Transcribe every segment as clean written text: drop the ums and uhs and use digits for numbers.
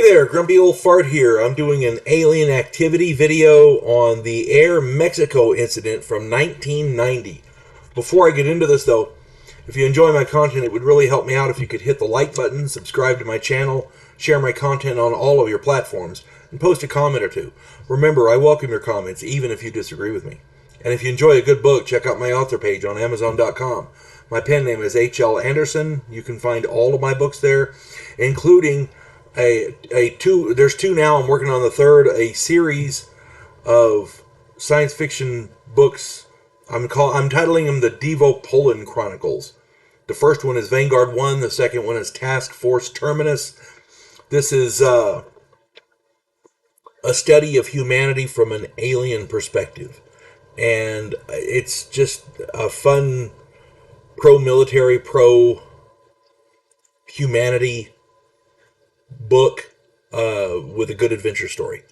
Hey there, Grumpy Old Fart here. I'm doing an alien activity video on the Air Mexico incident from 1990. Before I get into this though, if you enjoy my content, it would really help me out if you could hit the like button, subscribe to my channel, share my content on all of your platforms, and post a comment or two. Remember, I welcome your comments, even if you disagree with me. And if you enjoy a good book, check out my author page on Amazon.com. My pen name is H.L. Anderson. You can find all of my books there, including there's two now, I'm working on the third, a series of science fiction books. I'm titling them the Devo Poland Chronicles. The first one is Vanguard 1, the second one is Task Force Terminus. This is a study of humanity from an alien perspective. And it's just a fun pro-military, pro-humanity book with a good adventure story.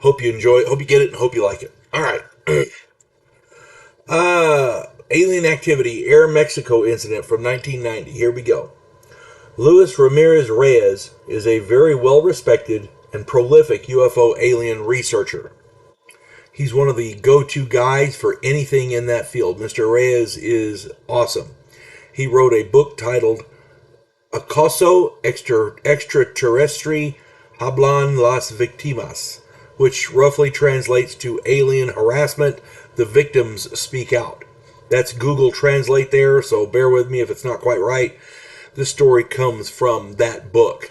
Hope you enjoy it, hope you get it, and hope you like it. All right. Alien activity, Air Mexico incident from 1990. Here we go. Luis Ramirez Reyes is a very well-respected and prolific UFO alien researcher. He's one of the go-to guys for anything in that field. Mr. Reyes is awesome. He wrote a book titled Acoso Extraterrestre Hablan las Victimas, which roughly translates to alien harassment, the victims speak out. That's Google Translate there, so bear with me if it's not quite right. This story comes from that book.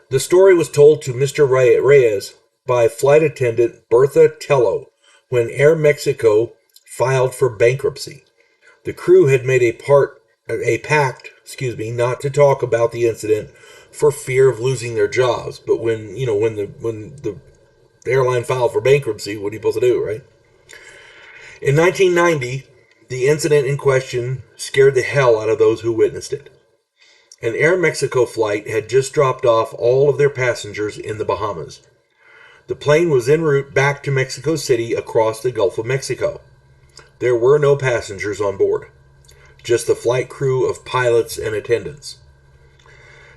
The story was told to Mr. Reyes by flight attendant Bertha Tello when Air Mexico filed for bankruptcy. The crew had made a pact, not to talk about the incident for fear of losing their jobs. But when the airline filed for bankruptcy, what are you supposed to do, right? In 1990, the incident in question scared the hell out of those who witnessed it. An Air Mexico flight had just dropped off all of their passengers in the Bahamas. The plane was en route back to Mexico City across the Gulf of Mexico. There were no passengers on board, just the flight crew of pilots and attendants.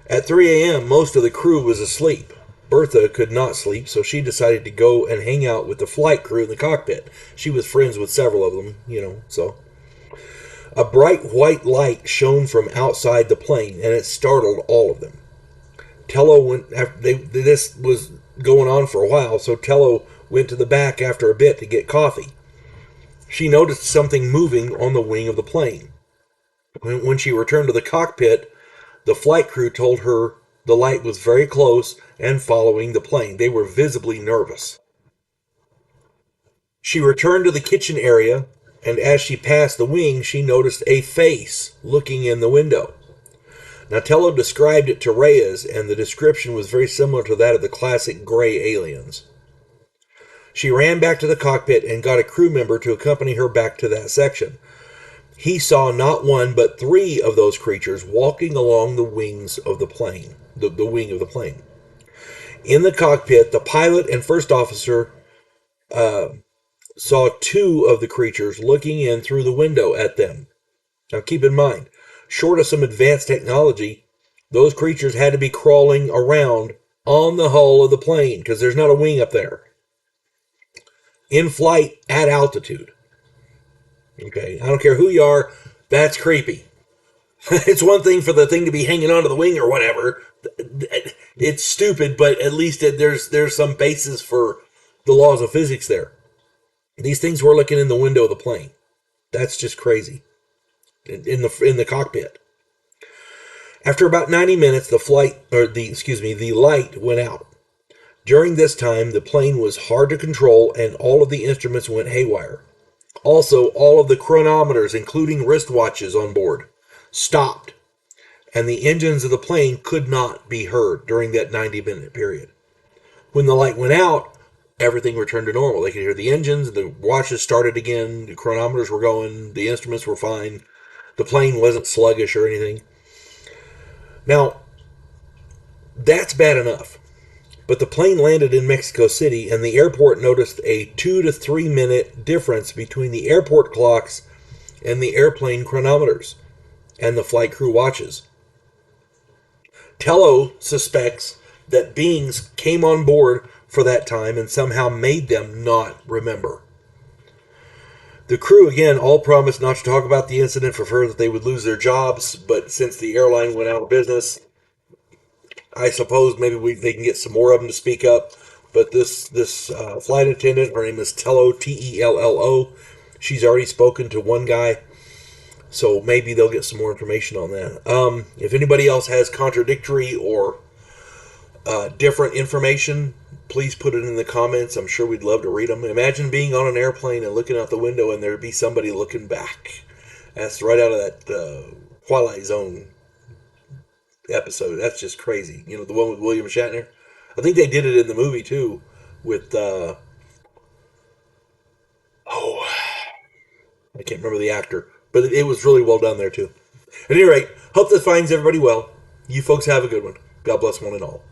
At 3 a.m., most of the crew was asleep. Bertha could not sleep, so she decided to go and hang out with the flight crew in the cockpit. She was friends with several of them, so. A bright white light shone from outside the plane, and it startled all of them. This was going on for a while, so Tello went to the back after a bit to get coffee. She noticed something moving on the wing of the plane. When she returned to the cockpit, the flight crew told her the light was very close and following the plane. They were visibly nervous. She returned to the kitchen area, and as she passed the wing, she noticed a face looking in the window. Now, Tello described it to Reyes, and the description was very similar to that of the classic gray aliens. She ran back to the cockpit and got a crew member to accompany her back to that section. He saw not one but three of those creatures walking along the wings of the plane, the wing of the plane. In the cockpit, the pilot and first officer saw two of the creatures looking in through the window at them. Now keep in mind, short of some advanced technology, those creatures had to be crawling around on the hull of the plane because there's not a wing up there. In flight at altitude. Okay, I don't care who you are, that's creepy. It's one thing for the thing to be hanging onto the wing or whatever. It's stupid, but at least there's some basis for the laws of physics there. These things were looking in the window of the plane. That's just crazy. In the cockpit. After about 90 minutes, the light went out. During this time, the plane was hard to control and all of the instruments went haywire. Also, all of the chronometers, including wristwatches on board, stopped, and the engines of the plane could not be heard during that 90-minute period. When the light went out, everything returned to normal. They could hear the engines, the watches started again, the chronometers were going, the instruments were fine, the plane wasn't sluggish or anything. Now, that's bad enough. But the plane landed in Mexico City, and the airport noticed a 2 to 3 minute difference between the airport clocks and the airplane chronometers and the flight crew watches. Tello suspects that beings came on board for that time and somehow made them not remember. The crew, again, all promised not to talk about the incident for fear that they would lose their jobs, but since the airline went out of business, I suppose maybe they can get some more of them to speak up. But this flight attendant, her name is Tello, Tello. She's already spoken to one guy, so maybe they'll get some more information on that. If anybody else has contradictory or different information, please put it in the comments. I'm sure we'd love to read them. Imagine being on an airplane and looking out the window and there'd be somebody looking back. That's right out of that Twilight Zone episode. That's just crazy. You know, the one with William Shatner. I think they did it in the movie too with I can't remember the actor, but it was really well done there too. At any rate, hope this finds everybody well. You folks have a good one. God bless one and all.